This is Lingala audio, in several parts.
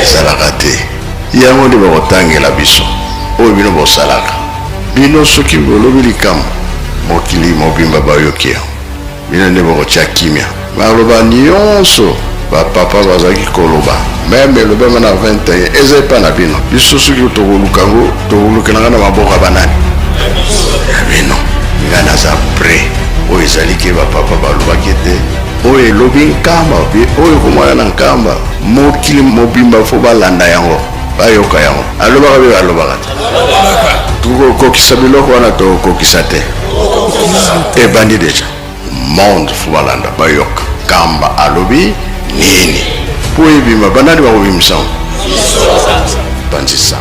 ezalaka te yango nde bakotangela biso oyo bino bosalaka bino soki bolobi likambo mokili mobimba bayoki yango bino nde bakotya kimia baloba nyonso bapapa bazalaki koloba meme elobema na 21 eza epa na bino biso soki tokolukango tokolukelanga na maboka banani ya bino nga naza pre oyo ezali ke bapapa balobaki te oyo elobi nkamba oyo komwana na nkamba mokili mobimba fo balanda yango bayoka yango alobaka be balobaka te tokokokisa biloko wana tokokokisa te ebandi deja monde fo balanda bayoka kamba alobi nini po ebima banani bakobimisa bandisa.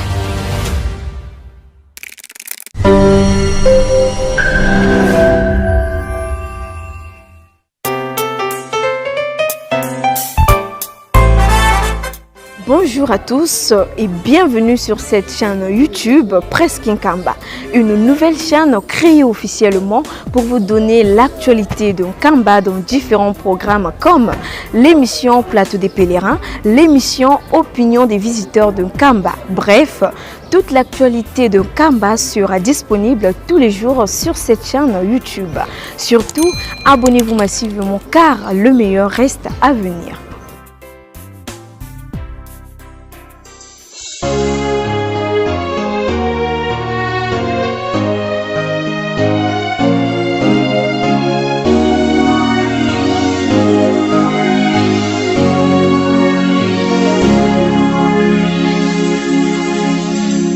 Bonjour à tous et bienvenue sur cette chaîne YouTube Presque Nkamba, une nouvelle chaîne créée officiellement pour vous donner l'actualité de Nkamba dans différents programmes comme l'émission Plateau des Pèlerins, l'émission Opinion des visiteurs de Nkamba. Bref, toute l'actualité de Nkamba sera disponible tous les jours sur cette chaîne YouTube. Surtout, abonnez-vous massivement car le meilleur reste à venir.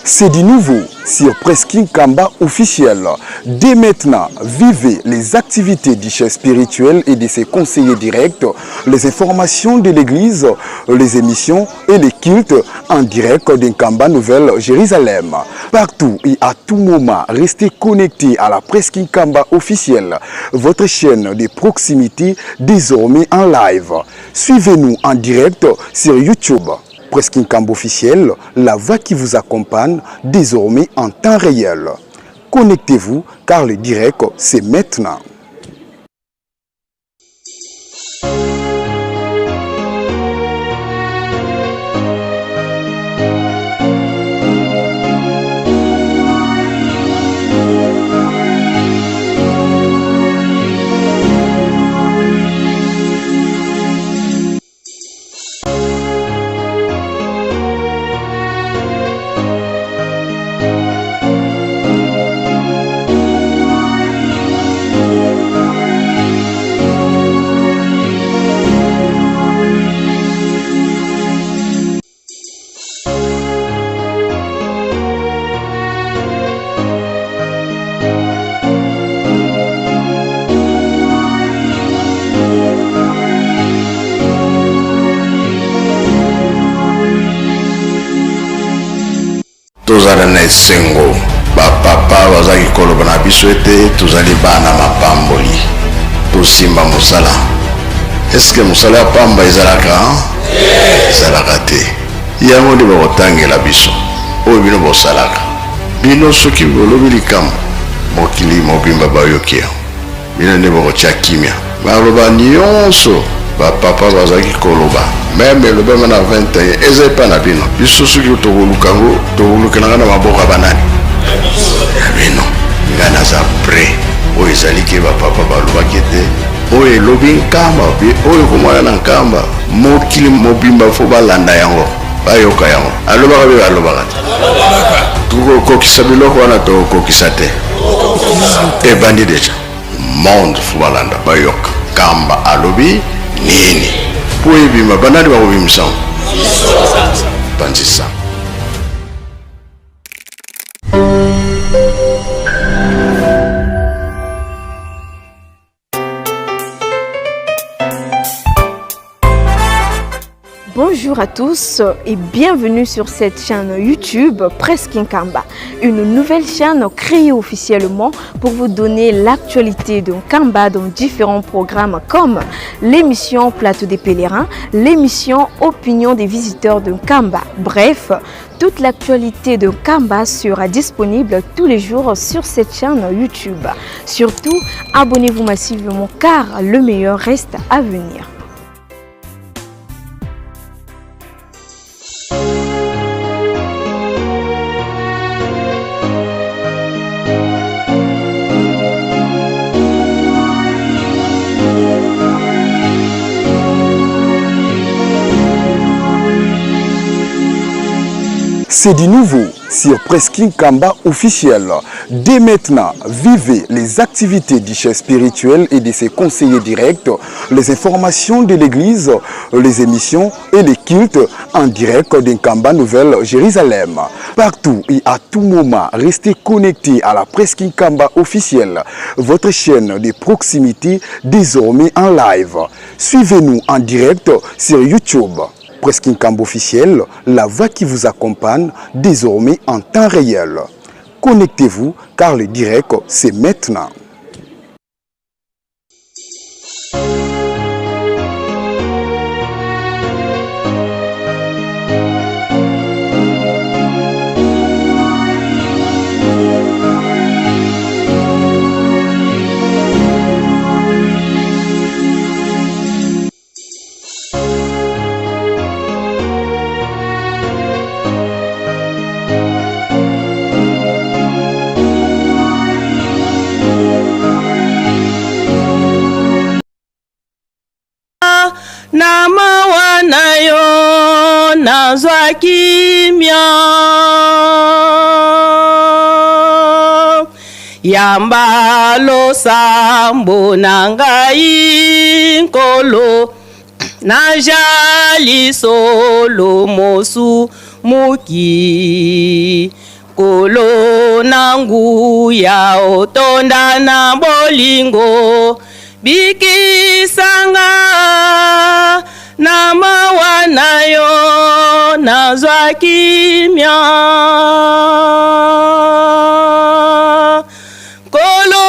C'est du nouveau sur Presque Nkamba officiel. Dès maintenant, vivez les activités du chef spirituel et de ses conseillers directs, les informations de l'église, les émissions et les cultes en direct d'Nkamba Nouvelle Jérusalem. Partout et à tout moment, restez connectés à la Presque Nkamba officielle, votre chaîne de proximité désormais en live. Suivez-nous en direct sur YouTube. Presque Nkamba officiel, la voix qui vous accompagne désormais en temps réel. Connectez-vous car le direct c'est maintenant. tozala na esengo bapapa bazalaki koloba na biso ete tozali bana mapamboli tosimba mosala. Eske mosala ya pamba ezalaka ezalaka te yango nde bakotangela biso oyo bino bosalaka bino soki bolobi likambo mokili mobimba bayoki yango bino nde bakotya kimia baloba nyonso bapapa bazalaki koloba meme elobema na 21 eza epa na bino biso soki tokolukango tokolukelanga na maboka banani ya bino nga naza pre oyo ezali ke bapapa balobaki te oyo elobi nkamba oyo komwana na nkamba mokili mobimba fo balanda yango bayoka yango alobaka be balobaka te tokokokisa biloko wana tokokokisa te ebandi deja monde fo balanda bayoka kamba alobi nini po ebima banani bakobimisa bandisa. Bonjour à tous et bienvenue sur cette chaîne YouTube Presque Nkamba, une nouvelle chaîne créée officiellement pour vous donner l'actualité de Nkamba dans différents programmes comme l'émission Plateau des Pèlerins, l'émission Opinion des visiteurs de Nkamba. Bref, toute l'actualité de Nkamba sera disponible tous les jours sur cette chaîne YouTube. Surtout, abonnez-vous massivement car le meilleur reste à venir. C'est du nouveau sur Presqu'île Kamba officiel. Dès maintenant, vivez les activités du chef spirituel et de ses conseillers directs, les informations de l'église, les émissions et les cultes en direct d'Inkamba Nouvelle-Jérusalem. Partout et à tout moment, restez connectés à la Presqu'île Kamba officielle, votre chaîne de proximité désormais en live. Suivez-nous en direct sur YouTube. Presqu'île Kamba officiel, la voix qui vous accompagne désormais en temps réel. Connectez-vous car le direct c'est maintenant. Na mawana yo nazwa kimya yamba losambo na ngai nkolo najali solo mosu muki kolo nangu ya otonda na bolingo bikisanga na mawana yo nazwa kimya kolo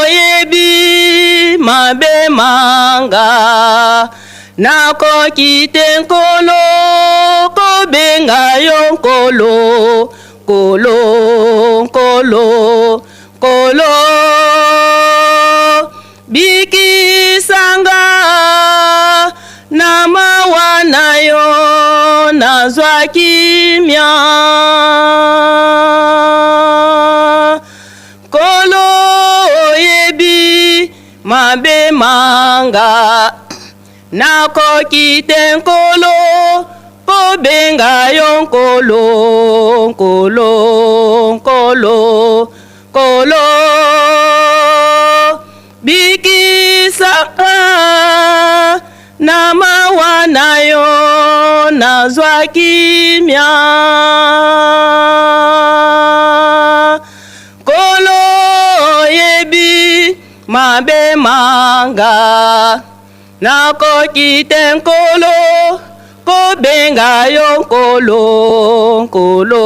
yebi mabe manga nakoki te nkolo kobenga yo nkolo kolo nkolo kolo bikisanga na mawana yo nazwa kimya kolo yebi mabe manga nakoki te nkolo kobenga yo nkolo nkolo nkolo kolo bikisanga na mawana yo nazwa kimya kolo yebi mabe manga nakoki te nkolo kobenga yo nkolo nkolo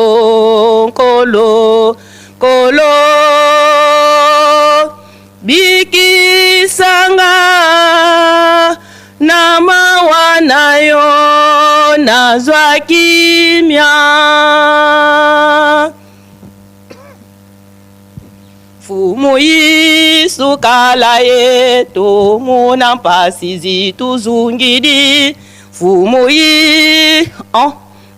nkolo kolo bikisanga na mawana yo nazwa kimya fumu Yesu kala yetu muna mpasi zitu zungidi fumu un,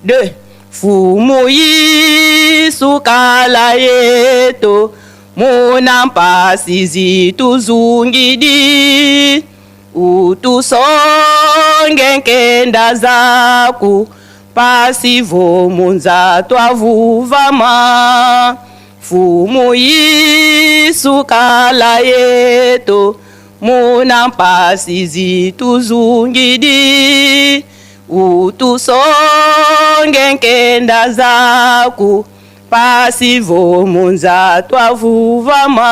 deux fumu Yesu kala yetu muna mpasi zitu zungidi utusonge nkenda zaku pasivo munza twavuvama fumu Yesu kala yetu muna mpasi zitu zungidi utusonge nkenda zaku pasivo munza twavuvama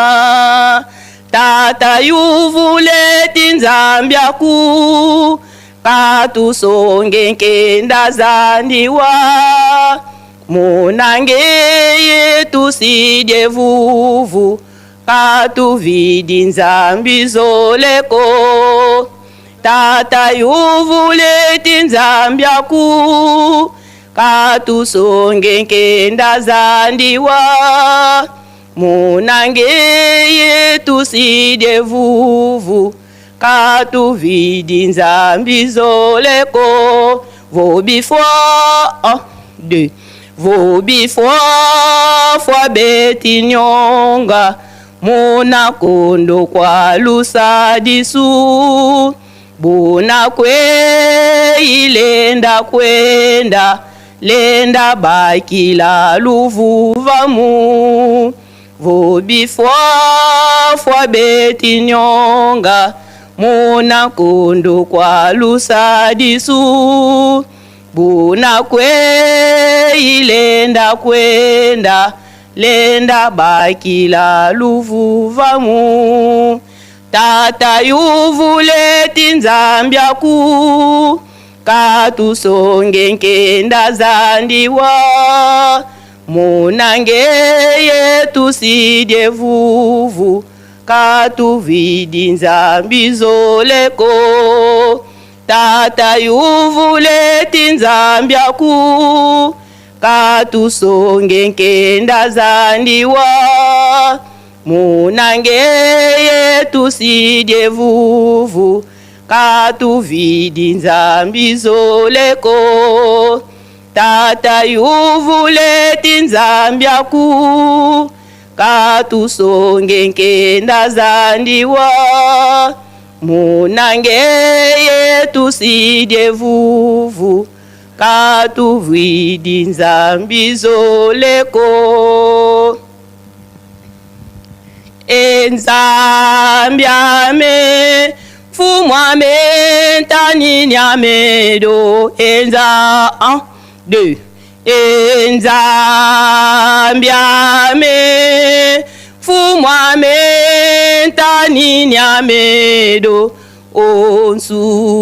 tata yuvuleti nzambiaku katusonge nkenda zandiwa munange yetu sidye vuvu katuvidi nzambi zoleko tata yuvuleti nzambiaku katusonge nkenda zandiwa munange yetu sidye vuvu katuvidi nzambi zoleko vobifwa deux vobifwa fwa beti nyonga muna kondo kwa lusadisu buna kwe ilenda kwenda lenda bakila luvuvamu vobifwa fwa betinyonga muna kondo kwa lusadisu buna kwe ilenda kwenda lenda bakila luvuvamu tata yuvuleti nzambyaku katusonge nkenda zandiwa munange yetu sidye vuvu katuvidi nzambi zoleko tata yuvuleti nzambyaku katusonge nkenda zandiwa munange yetu sidye vuvu katuvidi nzambi zoleko tata yuvuleti nzambyaku katusonge nkenda zandiwa munange yetu sidye vuvu katuvidi nzambi zoleko enzambyame fumwame taninyame enza 1 2 enzambyame fumwame taninyame onsundisa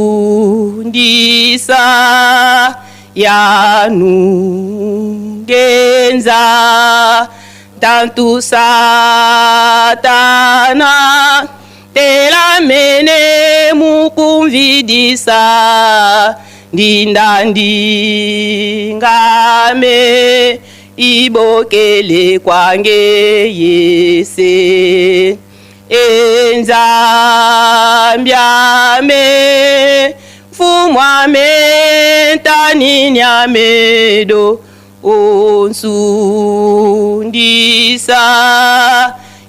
yanungenza tantu satana telamene mukumvidisa ndingame ibokele kwange yese enzambyame fumwame taninyamedo onsundisa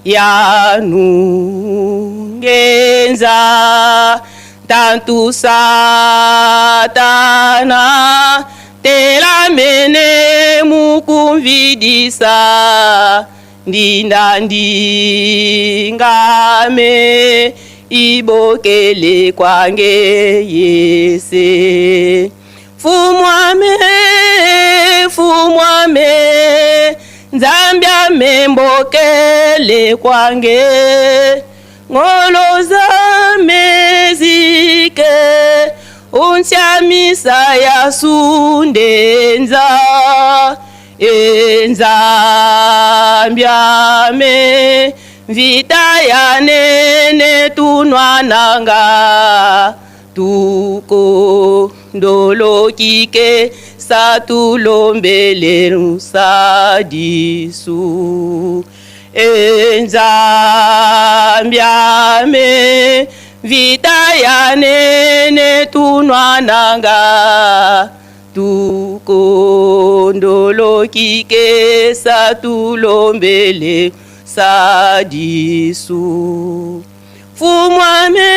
yanungenza tantu satana telamene mukumvidisa ndingame ibokele kwange yese fumwame nzambyame mbokele kwange ngoloza mezike unsyamisa yasundenza enzambyame vita yanene tunwananga tuko ndolokike satulombele rusadisu enzambyame vita yanene tunwananga tuko ndolokike satulombele sadisu fumwame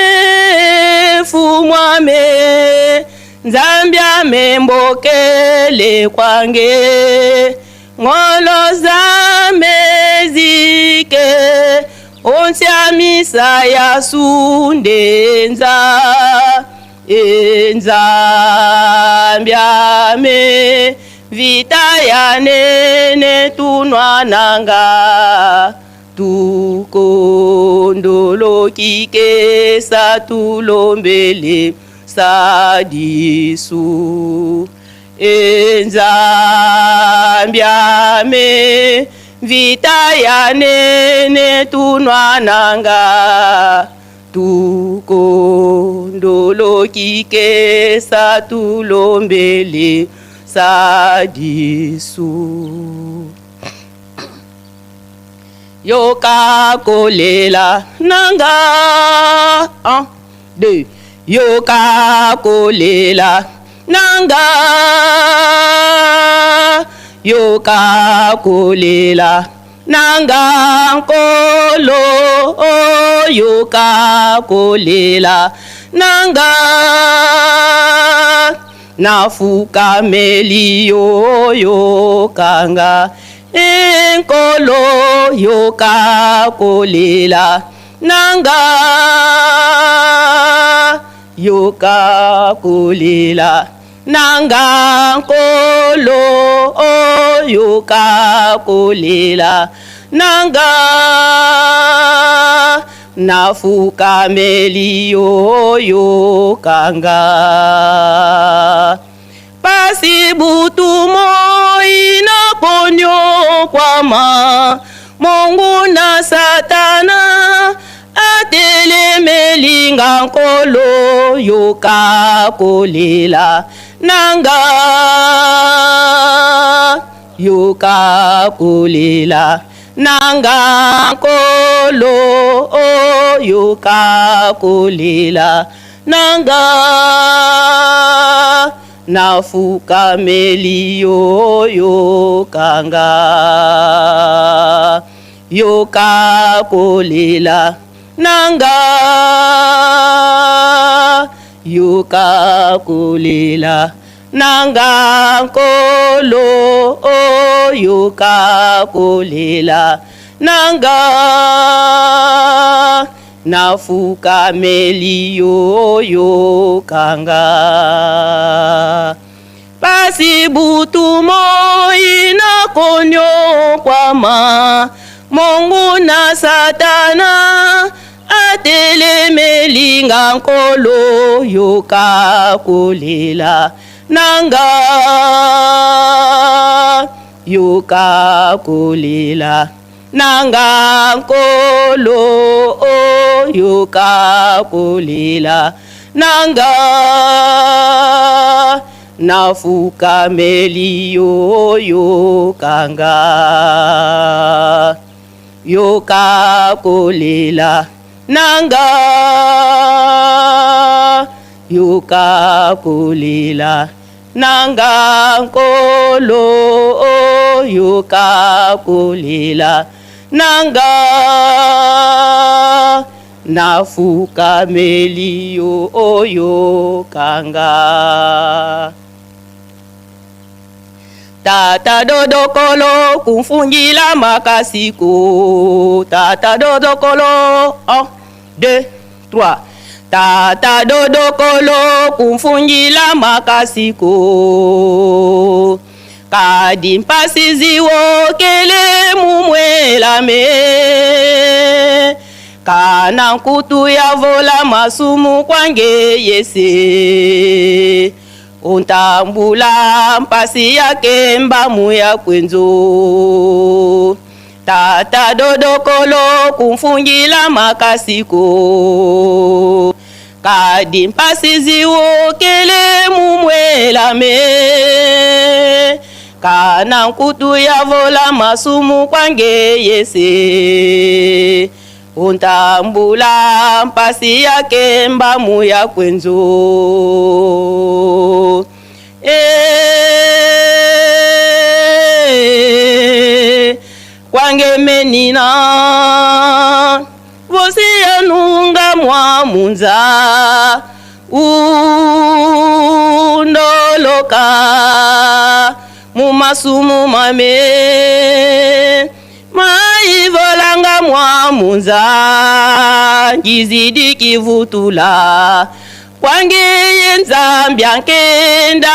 nzambyame mbokele kwange ngoloza mezike onsyamisa yasundenza enzambyame vita yanene tunwananga tukondolokike satulombele sadisu enzambyame vita yanene tunwananga tukondolokike satulombele sadisu yoka kolela nanga 1 2 yoka kolela nanga yoka kolela nanga nkolo yoka kolela nanga nafuka meli yo kanga enkolo yoka kolela nanga yoka kolela nanga nkolo yoka kolela nanga nafuka meli yo kanga pasi butu moi na ponyo kwama Mungu na Satana atelemelinga nkolo yoka kolela nanga yoka kolela nanga nkolo yoka kolela nanga nafuka meli yo kanga yoka kolela nanga yoka kolela nanga nkolo yoka kolela nanga nafuka meli yo kanga pasi butu moi na konyo kwama Mungu na Satana atelemelinga nkolo yoka kolela nanga yoka kolela nanga nkolo yoka kolela nanga nafuka meli yo kanga yoka kolela nanga yoka kolela nanga nkolo yoka kolela nanga nafuka meli yo kanga tata dodokolo kumfungila makasiko tata dodokolo 1 2 3 tata dodokolo kumfungila makasiko kadi mpasiziwo kele mumwelame kana nkutu ya vola masumu kwange yese ontambula mpasi yake mbamu ya kwenzo tata dodokolo kumfungila makasiko kadi mpasiziwo kele mumwelame kana nkutu ya vola masumu kwange yese ontambula mpasi yake mbamu ya kwenzo kwange menina vosi yanunga mwa munza undoloka mumasumu mame maivolanga mwa munza ngizidi kivutula kwange yenzambi ankenda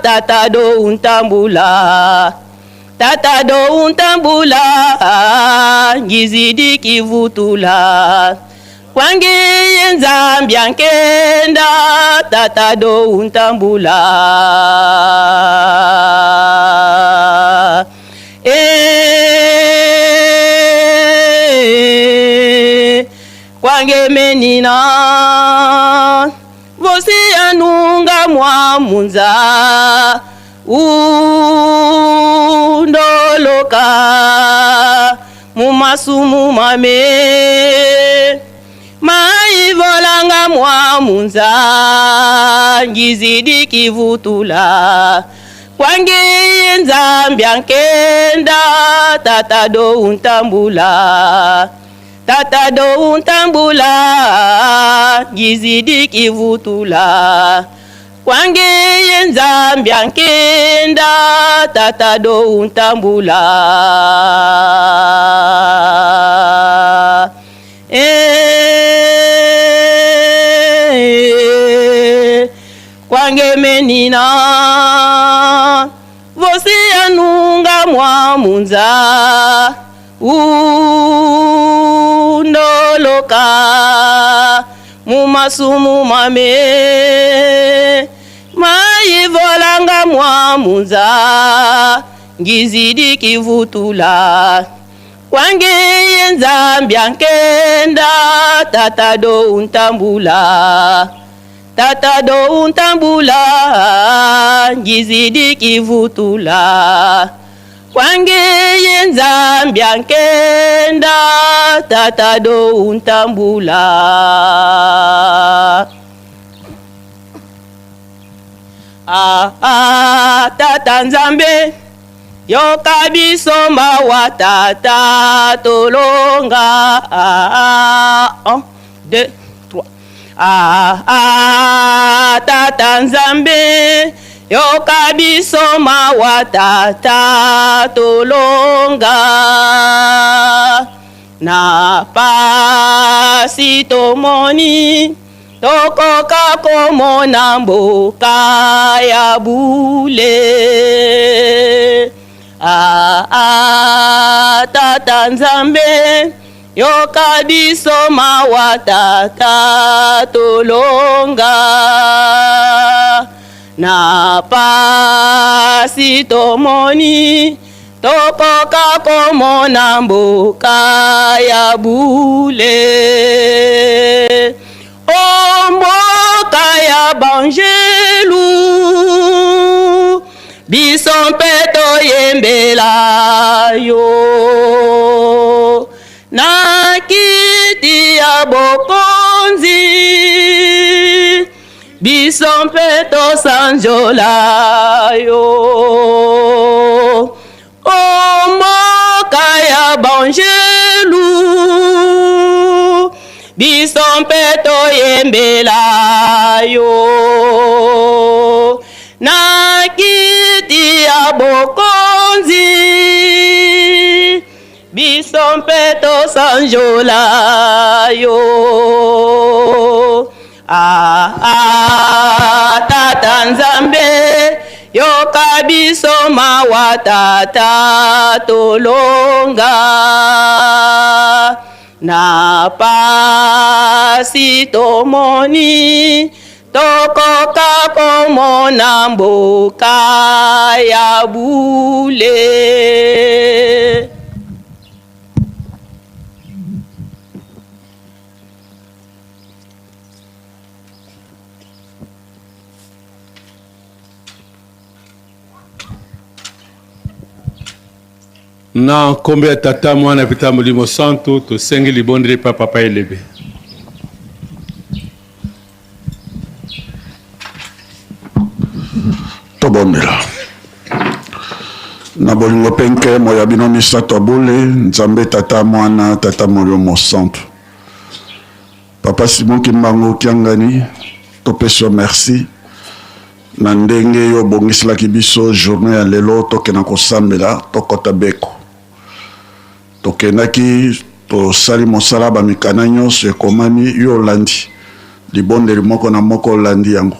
tatado untambula ngizidi kivutula kwange yenzambi ankenda tatado untambula kwange menina vosi yanunga mwa munza undoloka mumasumu mame maivolanga mwa munza ngizidi kivutula kwange yenzambi ankenda tatado untambula ngizidi kivutula kwange yenzambi ankenda tata do untambula kwange menina vosi anunga mwa munza undoloka mumasumu mame maivolanga mwa munza ngizidi kivutula kwange yenzambi ankenda tata do untambula ngizidi kivutula kwange yenzambi ankenda tata do untambula tata nzambe yoka biso mawa tata tolonga 1 2 3 tata nzambe yoka biso mawa tata tolonga na pasi tomoni tokoka komona mboka ya bule tata nzambe yoka biso mawa tata tolonga na pasi tomoni tokoka komona mboka ya bule mboka ya banjelu biso mpe toyembela yo na kiti ya bokonzi biso mpe tosanjola yo mboka ya banjelu biso mpe toyembela yo na kiti ya bokonzi biso mpe tosanjola yo tata nzambe yoka biso mawa tata tolonga na pasi tomoni tokoka komona mboka ya bule na kombe ya tata mwana pita molimo santo tosengi libondeli pa papa elebe tobondela na bolingo penke moya bino misato abule nzambe tata mwana tata molimo santo papa Simon Kimbangu Kiangani topeso merci na ndenge yo bongiselaki biso journée ya lelo tokena kosambela tokota beko tokendaki tosali mosala bamikana nyonso ekomami yo olandi libondeli moko na moko olandi yango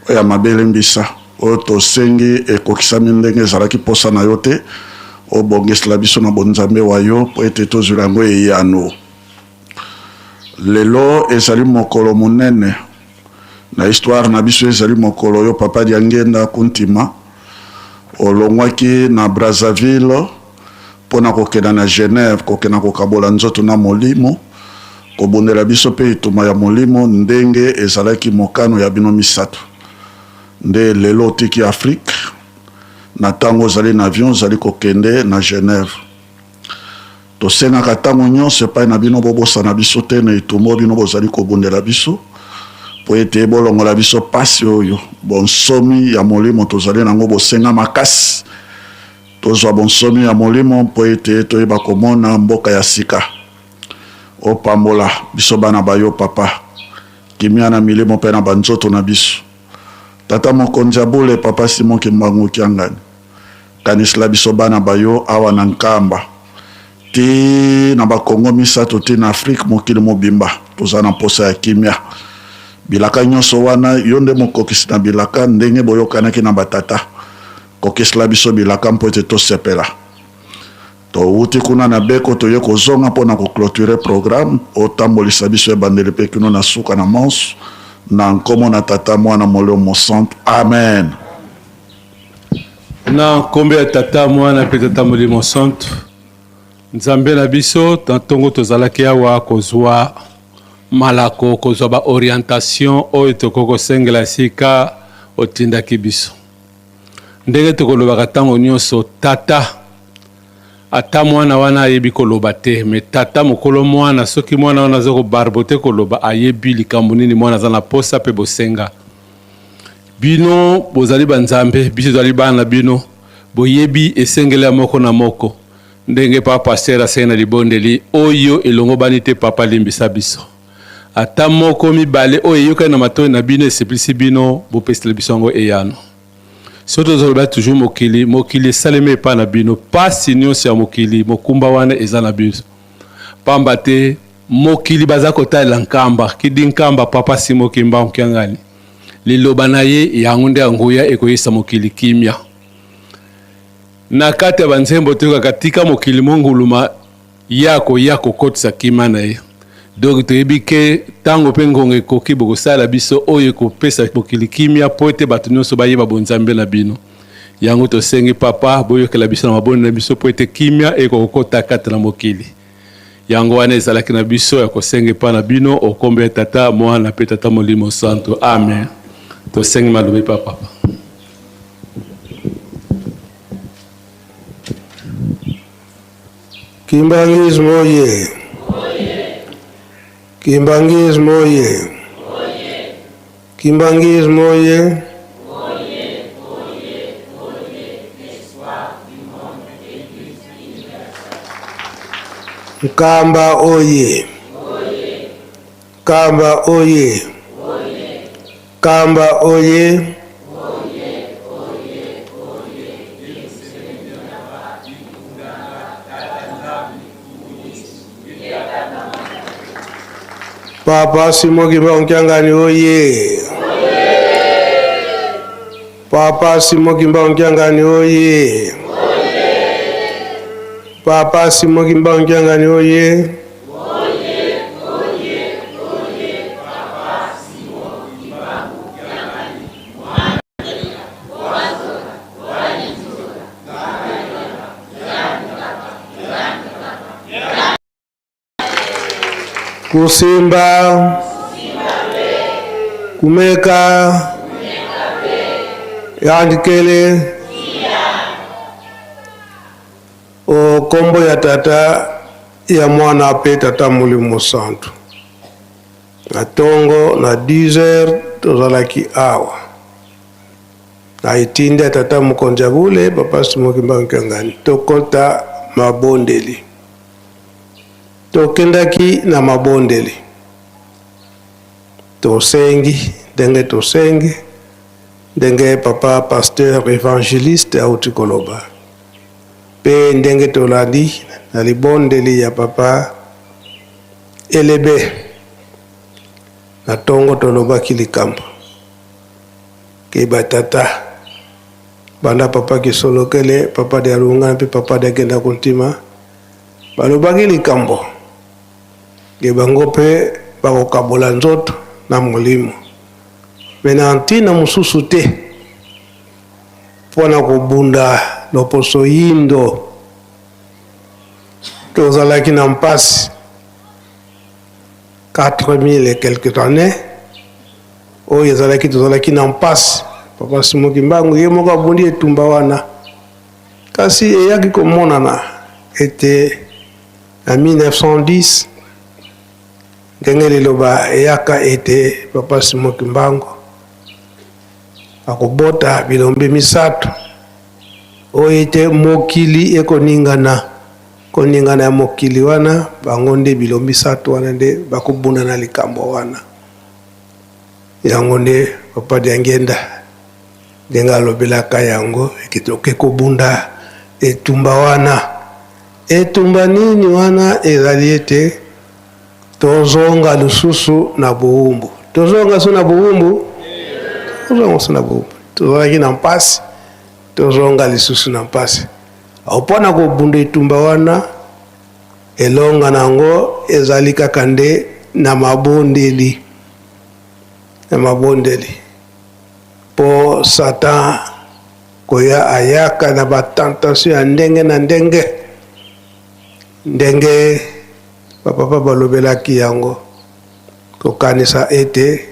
oyo ya mabele mbisa oyo tosengi ekokisami ndenge ezalaki posa na yo te obongisela biso na bonzambe wa yo po ete tozwela yango eyano lelo ezali mokolo monene na histoire na biso ezali mokolo yo papa Diangenda Kuntima olongwaki na Brazzaville pona kokenda na Genève kokena kokabola nzoto na molimo kobondela biso pe ituma ya molimo ndenge ezalaki mokano ya bino misato nde lelo tiki Afrique na tango zali na avion zali kokende na Genève tosengaka tango nyonso epai na bino bobosana biso te na itumo bino bozali kobondela biso po ete bolongola biso pasi oyo bonsomi ya molimo tozali nango bosenga makasi tozwa bonsomi ya molimo po ete toyeba komona mboka ya sika opambola biso bana bayo papa kimia na milimo mpe na banzoto na biso tata mokonjabule papa Simon Kimbangu Kiangani kanisla biso bana bayo awa na nkamba ti na bakongo misato ti na Afrique mokili mobimba toza na posa ya kimia bilaka nyonso wana yo nde mokokisi na bilaka ndenge boyokanaki na batata kokisila biso bilaka mpo ete tosepela touti kuna na beko toye kozonga mpona koclôturer programme otambolisa biso ebandeli mpe kino na suka na manso na nkomo na tata mwana molimo santo amen. Na nkombo ya tata mwana mpe tata molimo santo nzambe na biso tantongo tozalaki awa kozwa malako kozwa ba orientation oyo tokoki kosengela esika otindaki biso ndenge tokolobaka ntango nyonso tata ata mwana wana ayebi koloba te me tata mokolo mwana soki mwana wana aza kobarbote koloba ayebi likambo nini mwana aza na posa mpe bosenga bino bozali banzambe biso tozali bana bino boyebi esengeli ya moko na moko ndenge pa paster asengi na libondeli oyo elongo bani te papa limbisa biso ata moko mibale oyo eyokani na matoi na bino esepelisi bino bopesela biso yango eyano soki tozoloba toujours mokili esalemi epai na bino pasi nyonso ya mokili mokumba wana eza na biso pamba te mokili baza kotalela nkamba kidi nkamba papa Simon Kimbangu Kiangani liloba na ye yango nde yangoya ekoyesa mokili kimia na kati ya banzembo toyokaka tika mokili monguluma ya kokotisa kima na ye donc toyebi ke ntango mpe ngongo ekoki bokosala biso oyo ekopesa mokili kimia mpo ete bato nyonso bayeba bonzambe na bino yango tosengi papa boyokela biso na maboni na biso mpo ete kimia ekokota kati na mokili yango wana ezalaki na biso ya kosenga epai na bino okombo ya tata mwana mpe tata molimo santo amen. Tosengi malobi pa papa. Kimbangismo oye. Kimbangismo oye. Kimbangismo oye. Nkamba oye. Kamba oye. Kamba oye. Papa Simon Kimbangu Kiangani oye. Papa Simon Kimbangu Kiangani oye. Papa Simon Kimbangu Kiangani oye. Kusimba kumeka yandikele o kombo ya tata ya mwana pe tata molimo santo na tongo na 10h tozalaki awa na itinde tata mokonjabule papa Simon Kimbangu Kiangani tokota mabondeli tokendaki na mabondeli tosengi ndenge papa pasteur évangéliste auti koloba pe ndenge tolandi na libondeli ya papa elebe na tongo tolobaki likambo ke batata banda papa kisolokele papa de alunga mpe papa de genda kontima balobaki likambo ke bango mpe bakokabola nzoto na molimo mena ntina mosusu te mpona kobunda loposo yindo tozalaki na mpasi 4000 et quelques années oyo ezalaki tozalaki na mpasi papa Simon Kimbangu ye moko abundi etumba wana kasi eyaki komonana ete na 1910 ndenge liloba eyaka ete papa Simon Kimbangu akobota bilombe misato oyo ete mokili ekoningana ya mokili wana bango nde bilombe misato wana nde bakobunda na likambo wana yango nde papa de ngenda ndenga alobelaka yango ekitoke kobunda etumba wana. Etumba nini wana ezali ete tozonga lisusu na buumbu. Tozonga so na buumbu? Tozonga so na buumbu. Tozonga na mpasi, tozonga lisusu na mpasi. Opona kobunda etumba wana elonga nango ezali kaka nde na mabondeli. Na mabondeli. Po Satan koya ayaka na batentation ya ndenge na ndenge. Ndenge papa balobelaki yango kokanisa ete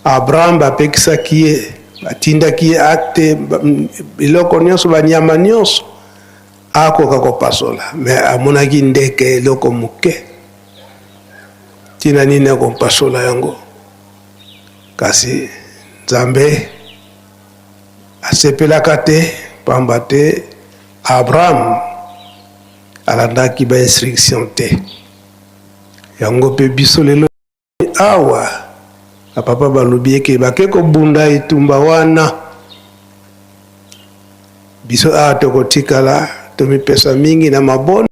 Abraham bapekisaki ye batindaki ye acte biloko nyonso banyama nyonso akoka kopasola me amonaki ndeke eloko moke tina nini akopasola yango kasi Nzambe asepelaka te pamba te Abraham alandaki ba instruction te yango pe biso lelo awa papa balobi eke bake kobunda etumba wana biso awa tokotikala tomipesa mingi na mabona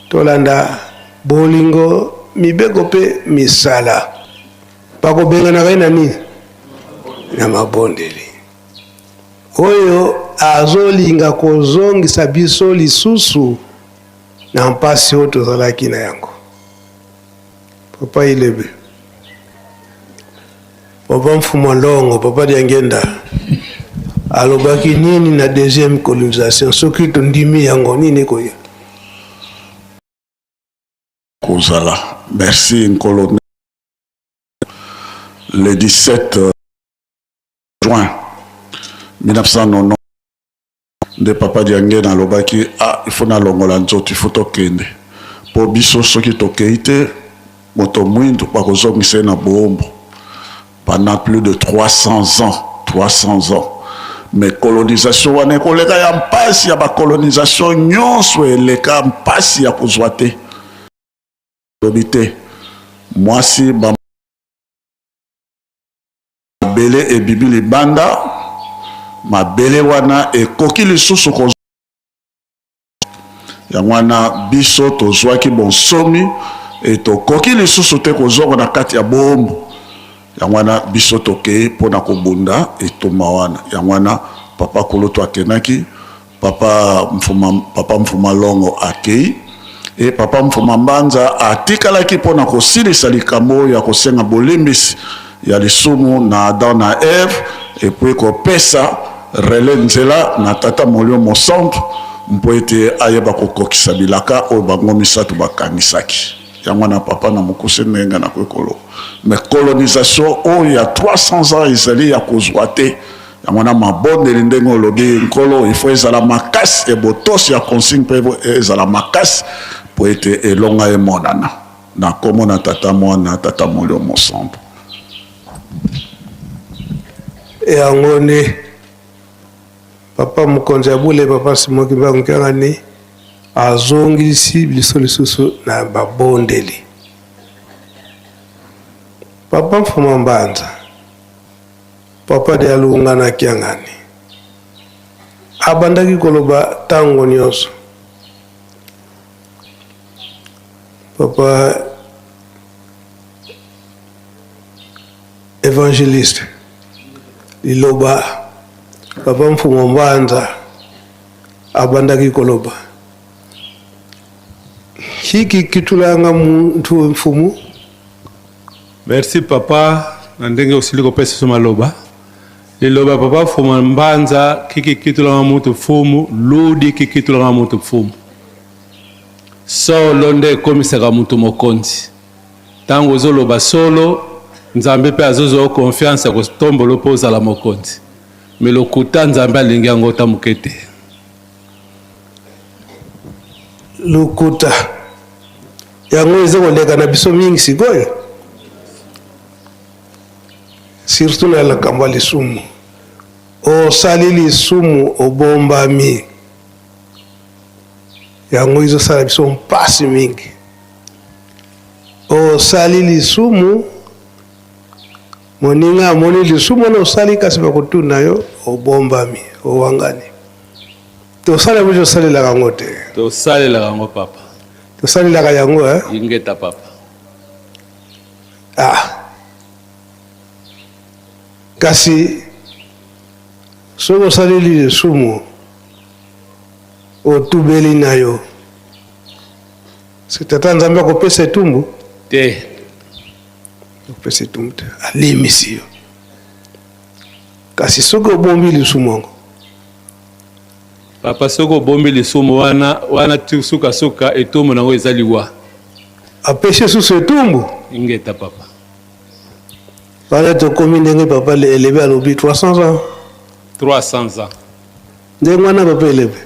tolanda bolingo mibeko pe misala pakobenga kai na nini na mabondeli oyo azolinga kozongisa biso lisusu na mpasi oyo tozalaki na yango. Papa Ilebe, papa Mfuma Longo, papa Diangenda alobaki nini na deuxième colonisation soki tondimi yango nini koya kozala. Merci Nkolo. Le 17 juin 1990 de papa Diangenda alobaki il faut na longola nzoto, il faut tokende po biso soki tokeite moto mwindu bakozongisa na bombo pendant plus de 300 ans. 300 ans. Mais colonisation wana koleka ya mpasi ya ba colonisation nyonso eleka mpasi ya kozwa te. Lobite mwasi ba bele e bibili banda mabele wana ekoki lisusu ko ya wana biso tozwaki bonsomi et tokoki lisusu te kozonga na kati ya bombo ya wana biso toke pona kobunda etoma wana ya wana papa Koloto akenaki papa Mfuma Longo akei et papa Mfuma Mbanza atikalaki pona kosilisa likambo ya kosenga bolembisi ya lisumu na Adam na Eve et puis kopesa relais nzela na tata molio mo centre mpo ete ayeba kokokisa bilaka oyo bango misatu bakangisaki yango na papa na mokuse nenga na kwekolo. Mais colonisation oyo ya 300 ans ezali ya kozwa te yango na mabondeli ndenge olobi nkolo il faut ezala makasi ebotosi ya consigne mpe ezala makasi po ete elonga emonana na komo na tata mwana tata molio mo centre yango ne papa Mukonzi Abule papa Simoki Mbangani azongisi biso lisusu na babondeli. Papa Mfuma Mbanza papa de alunga na Kiangani abandaki koloba tango nyonso papa évangéliste liloba papa Mfuma Mbanza abandaki koloba hiki kitulanga muntu mfumu. Merci papa na ndenge osili kopesa so maloba liloba papa Mfuma Mbanza kiki kitulanga muntu mfumu ludi kiki kitulanga muntu mfumu solo nde komisaka muntu mokonzi tango ozoloba solo Nzambe pe azozo confiance ko tombolo poza la mokonzi mais lokuta Nzambe alingi yango tamukete lokuta yango ezokoleka na biso mingi sikoyo surtout na likambo ya lisumu osali lisumu obombami yango ezosala biso mpasi mingi osali lisumu moninga moni lisumu na osali kasi bakotuna yo obombami owangani tosala biso osalelaka yango te tosalelaka yango papa tosalelaka yango ingeta papa kasi soki osaleli lisumu otubeli na yo tata nzambe akopesa etumbu te akopesa etumbu te alimisi yo kasi soki obombi lisumu yango papa soki obombi lisumu wana sukasuka etumbu nango eza liwa apesi susu etumbu ingeta papa wana tokomi ndenge papa elebe alobi 300 ans 300 ans ndenge wana papa elebe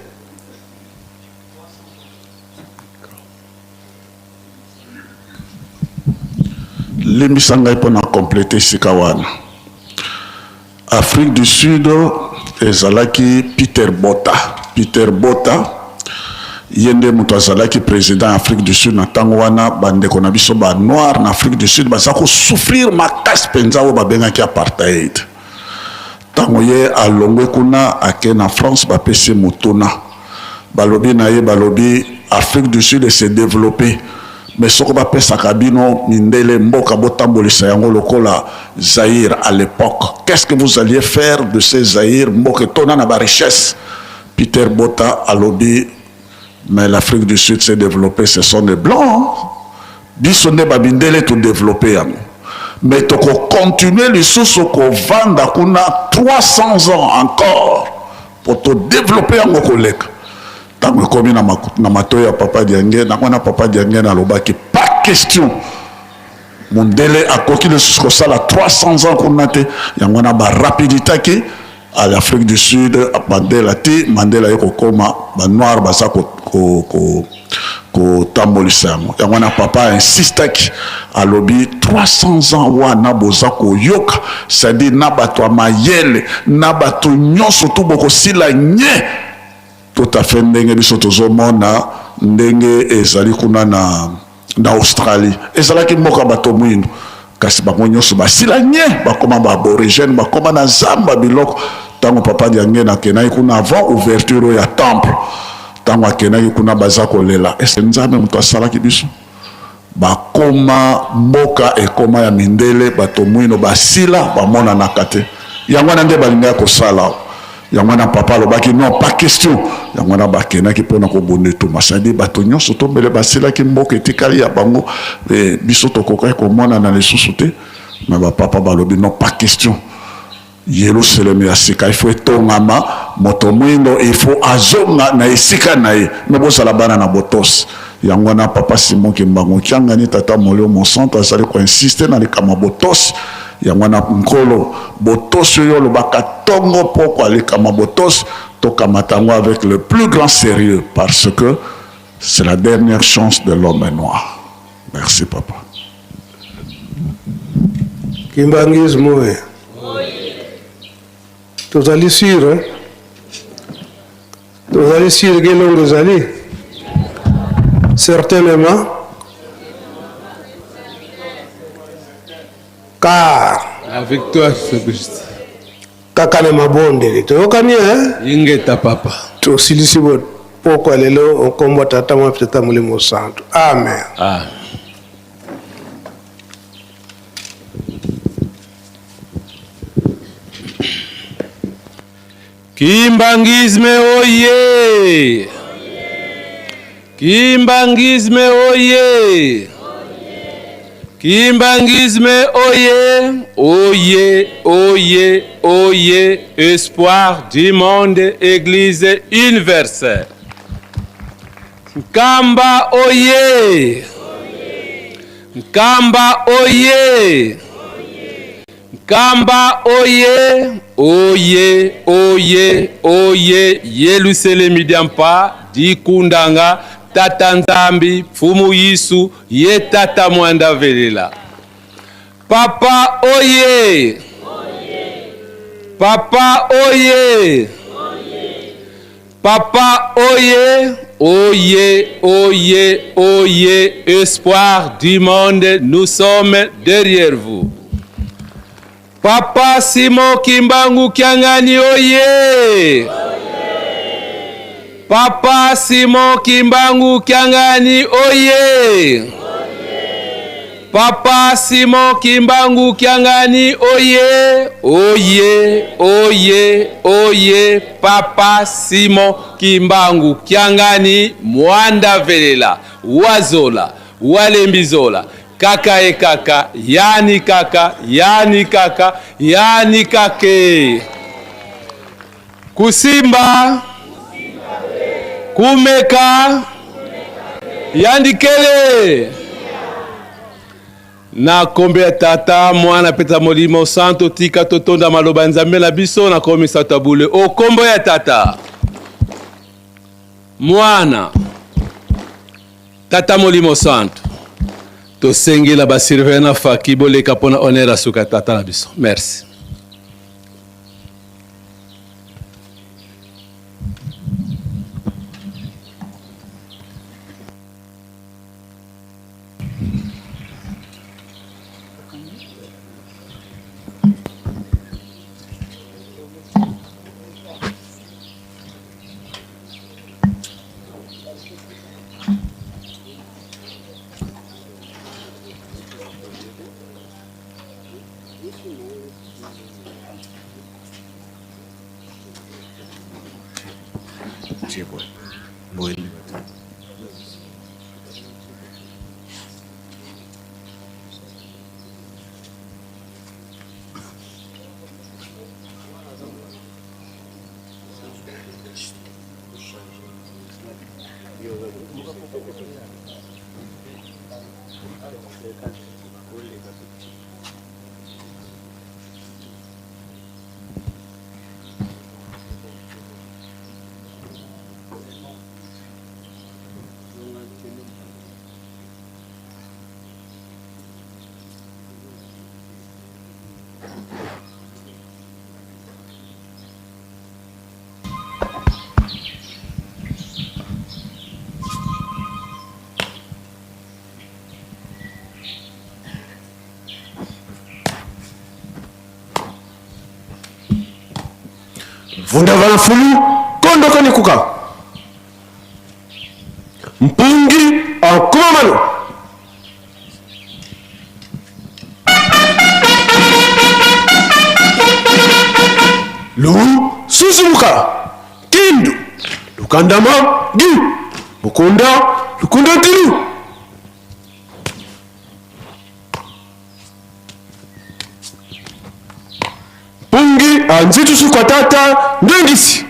limbisa ngai mpo na complete esika wana Afrique du Sud ezalaki Peter Botha ye nde moto azalaki président ya Afrique du Sud na ntango wana bandeko na biso banoir na Afrique du Sud baza kosouffrir makasi mpenza oyo babengaki apartheid ntango ye alongwe kuna ake na France bapesi motuna balobi na ye balobi Afrique du Sud s'est développé mais soko bapesaka bino mindele mboka botambolisa yango lokola Zaïre à l'époque qu'est-ce que vous alliez faire de ces Zaïre mboka tona na ba richesse Peter Botha alobi mais l'Afrique du Sud s'est développée ce sont des blancs biso nde babindele tout développer yango mais toko continuer lisusu ko vanda kuna 300 ans encore pour te développer yango koleka tango komi na matoya ya papa Diange na kona papa Diange na lobaki pas question mondele akoki lisusu ko sala 300 ans kuna te yango na ba rapidité ki à l'Afrique du Sud Mandela yoko koma ba noir basa ko tambolisa yango na papa insistaki alobi 300 ans wana boza ko yoka c'est-à-dire na bato mayele na bato nyonso to boko sila nye tout à fait ndenge biso tozomona ndenge ezali kuna na Australie ezalaki mboka bato mwino kasi bango nyonso basila nye bakoma ba aborigène bakoma na zamba biloko tango papa Diange na kenai kuna avant ouverture ya temple tango akenaki kuna baza kolela est-ce que nzambe moto asalaki biso bakoma mboka ekoma ya mindele bato mwino basila bamonanaka te yango wana nde balingaki kosala yango na papa alobaki non pas question yango na bakenaki mpona kobunda etuma sadi bato nyonso tombele basilaki mboka etikali ya bango biso tokokaki komona na lisusu te me bapapa balobi non pas question Yerusalem ya sika il faut etongama moto mwindo il faut azonga na esika na ye me bozala bana na botos yango na papa Simon Kimbangu Kiangani tata molio monsanto azali koinsiste na likama botos yango na nkolo botos oyo lobaka tongo poko alikama botos tokamatango avec le plus grand sérieux parce que c'est la dernière chance de l'homme noir. Merci papa. Kimbangismo tozali sûr tozali sûr ke longo ezali certainement car avec toi c'est juste kaka na mabondeli toyokani ingeta papa tosilisi poko lelo okombo tata mwa tata molimo santo amen. Kimbangisme oye! Kimbangisme oye! Kimbangisme oye! Oye, oye, oye! Espoir du monde, Église universelle. Nkamba oye! Nkamba oye! Nkamba oye! Oye, oye, oye, Yerusalemu diampa, dikundanga, tata nzambi, fumu yisu, ye tata mwanda velela. Papa oye! Papa oye! Papa oye! Oye, oye, oye, espoir du monde, nous sommes derrière vous. Papa Simon Kimbangu Kiangani oye! Papa Simon Kimbangu Kiangani oye! Papa Simon Kimbangu Kiangani oye! Oye, oye, oye! Papa Simon Kimbangu Kiangani Mwanda Velela, Wazola, Walembizola, Kaka e kaka, yani kaka, yani kaka, yani kake. Kusimba, kumeka, yandikele. Na kombe tata, mwana peta molimo santo, tika totonda maloba nzambe na biso, na komi satabule. O kombo ya tata, mwana, tata molimo santo. To sengi la basirve na faki boleka pona onera suka tata na biso. Merci. Vunda vala fulu kondo kani kuka mpungi akumamano lu susumuka kindu lukandama gi lukunda tilu pungi anzitu su kwa tata ndengisi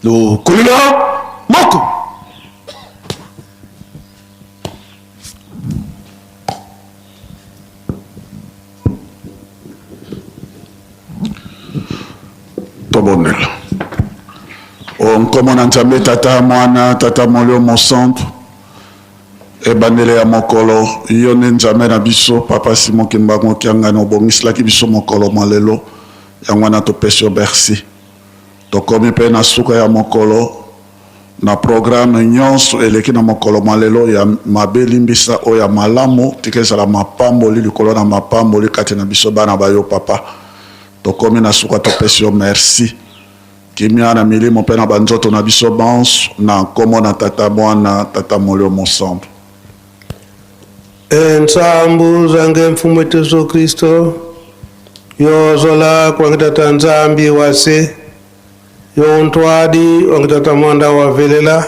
lo kulina moko tobonela onkomona nzambe tata mwana tata molio mosantu ebandele ya mokolo yo nde nzambe na biso papa Simon Kimbangu Kiangani obongiselaki biso mokolo malelo yango wana topesi yo merci tokomi mpe na suka ya mokolo na programme nyonso eleki na mokolo malelo ya mabe limbisa oyo ya malamu tika ezala mapamboli likolo na mapamboli kati na biso bana bayo papa tokomi na suka topesi yo merci kimia na milimo mpe na banzoto na biso banso na nkombo na tata mwana tata molio mosambo. Nsambu zange mfumu wetu Yesu Kristo yozola kwangitata nzambi wase yontwadi wangitata mwanda wavelela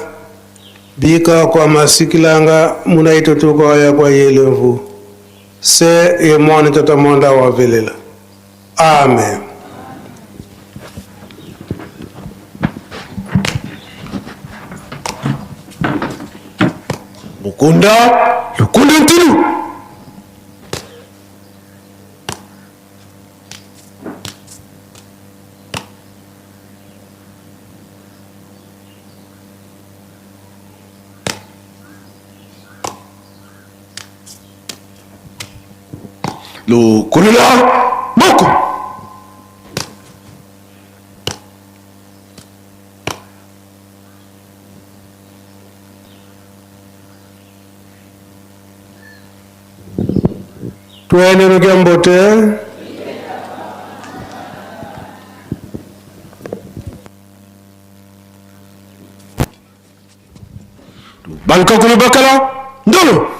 bika kwa masikilanga munaitotuka waya kwa yelemvu se yemwani tata mwanda wavelela. Amen. Mukunda lukunde ntinu lukulela moko Twende Rugembote. banka kule bakala ndolo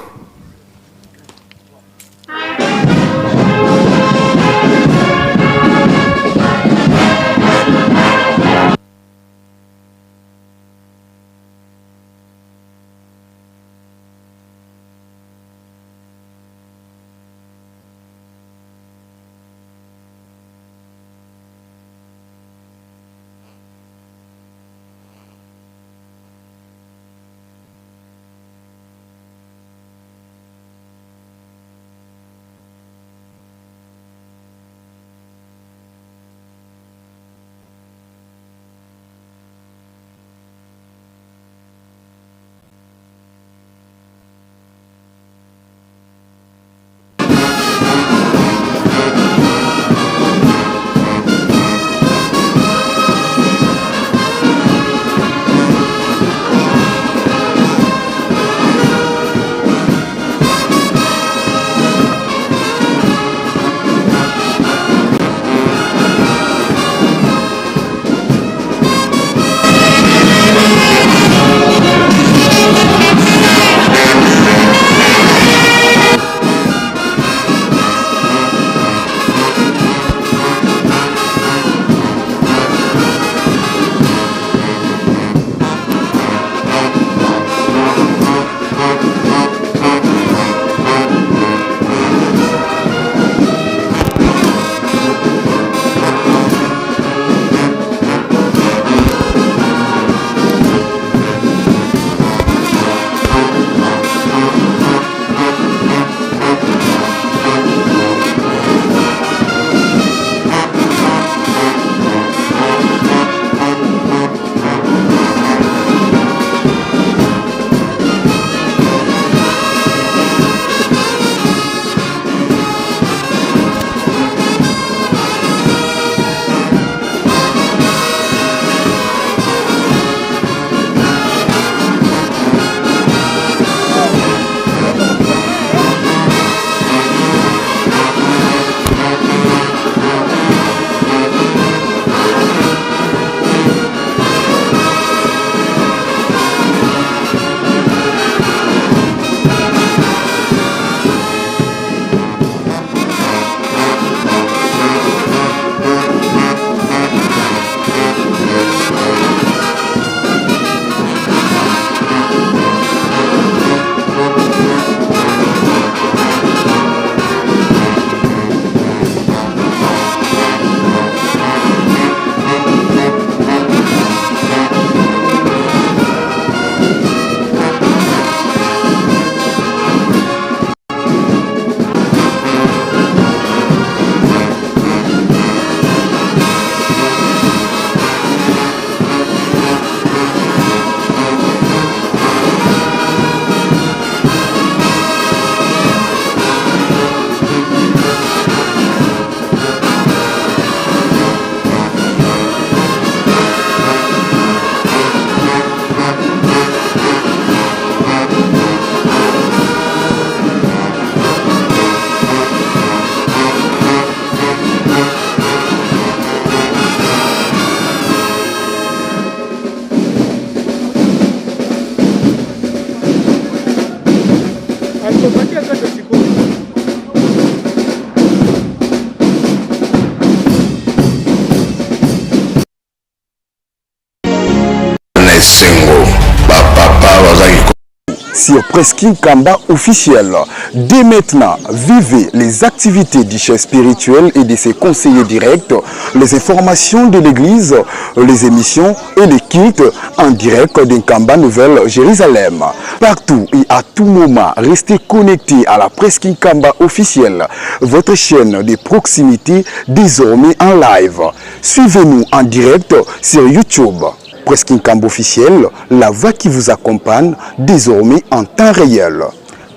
sur Presqu'île Kamba officiel. Dès maintenant, vivez les activités du chef spirituel et de ses conseillers directs, les informations de l'église, les émissions et les cultes en direct d'Inkamba Nouvelle Jérusalem. Partout et à tout moment, restez connectés à la Presqu'île Kamba officielle, votre chaîne de proximité désormais en live. Suivez-nous en direct sur YouTube. Presqu'île Kamba officielle, la voix qui vous accompagne désormais en temps réel.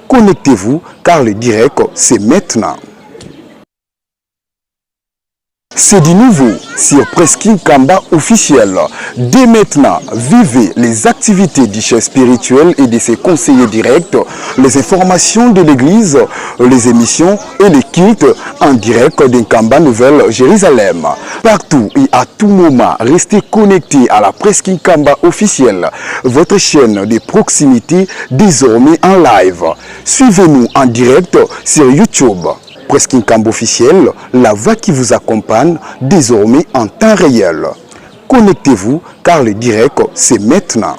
Connectez-vous car le direct c'est maintenant. C'est du nouveau sur Presqu'île Kamba officiel. Dès maintenant, vivez les activités du chef spirituel et de ses conseillers directs, les informations de l'église, les émissions et les cultes en direct d'Inkamba Nouvelle Jérusalem. Partout et à tout moment, restez connectés à la Presqu'île Kamba officielle, votre chaîne de proximité désormais en live. Suivez-nous en direct sur YouTube. Presqu'île Kamba officielle, la voix qui vous accompagne désormais en temps réel. Connectez-vous car le direct c'est maintenant.